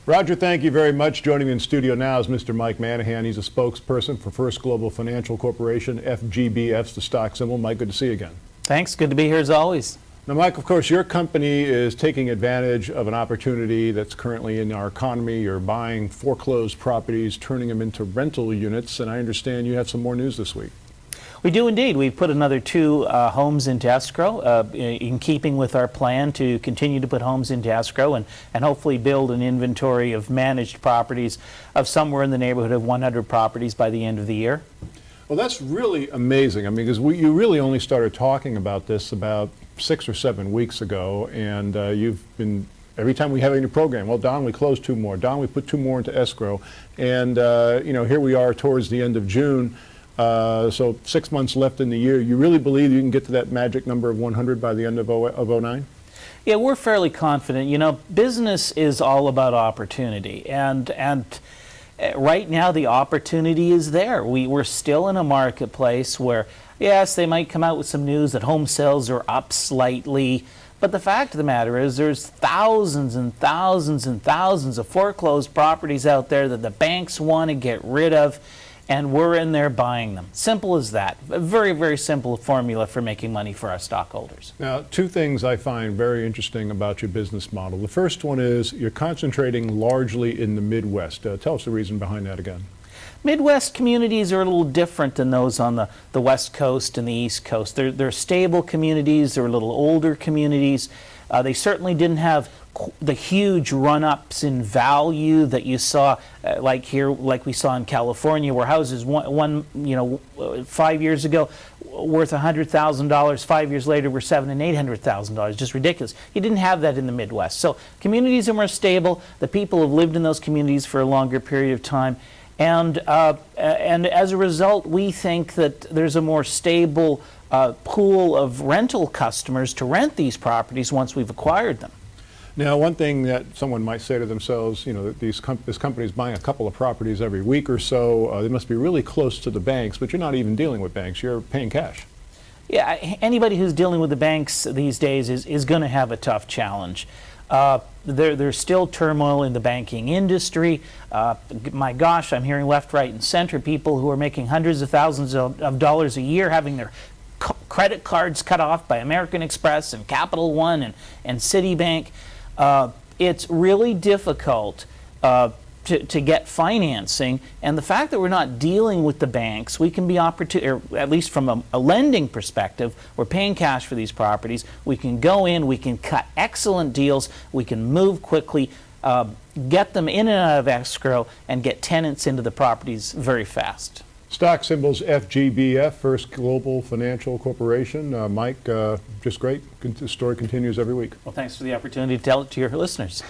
Roger, thank you very much. Joining me in studio now is Mr. Mike Manahan. He's a spokesperson for First Global Financial Corporation. FGBF's the stock symbol. Mike, good to see you again. Thanks. Good to be here as always. Now, Mike, of course, your company is taking advantage of an opportunity that's currently in our economy. You're buying foreclosed properties, turning them into rental units, and I understand you have some more news this week. We do indeed. We've put another 2 homes into escrow in keeping with our plan to continue to put homes into escrow and hopefully build an inventory of managed properties of somewhere in the neighborhood of 100 properties by the end of the year. Well, that's really amazing. I mean, because you really only started talking about this about 6 or 7 weeks ago, and you've been, every time we have any program, well, Don, we closed 2 more. Don, we put 2 more into escrow. And, you know, here we are towards the end of June. So 6 months left in the year. You really believe you can get to that magic number of 100 by the end of 09? Yeah, we're fairly confident. You know, business is all about opportunity, and right now the opportunity is there. We're still in a marketplace where, yes, they might come out with some news that home sales are up slightly, but the fact of the matter is there's thousands and thousands and thousands of foreclosed properties out there that the banks want to get rid of, and we're in there buying them. Simple as that. A very, very simple formula for making money for our stockholders. Now, 2 things I find very interesting about your business model. The first one is you're concentrating largely in the Midwest. Tell us the reason behind that again. Midwest communities are a little different than those on the West Coast and the East Coast. They're stable communities. They're a little older communities. They certainly didn't have the huge run-ups in value that you saw, like we saw in California, where houses 5 years ago worth $100,000, 5 years later were $700,000 and $800,000. Just ridiculous. You didn't have that in the Midwest. So communities are more stable. The people have lived in those communities for a longer period of time, and as a result, we think that there's a more stable pool of rental customers to rent these properties once we've acquired them. Now, one thing that someone might say to themselves, you know, that this company is buying a couple of properties every week or so. They must be really close to the banks, but you're not even dealing with banks. You're paying cash. Yeah, anybody who's dealing with the banks these days is going to have a tough challenge. There's still turmoil in the banking industry. My gosh, I'm hearing left, right, and center people who are making hundreds of thousands of dollars a year having their credit cards cut off by American Express and Capital One and Citibank. It's really difficult to get financing, and the fact that we're not dealing with the banks, we can be or at least from a lending perspective, we're paying cash for these properties. We can go in, we can cut excellent deals, we can move quickly, get them in and out of escrow, and get tenants into the properties very fast. Stock symbols FGBF, First Global Financial Corporation. Mike, just great. The story continues every week. Well, thanks for the opportunity to tell it to your listeners.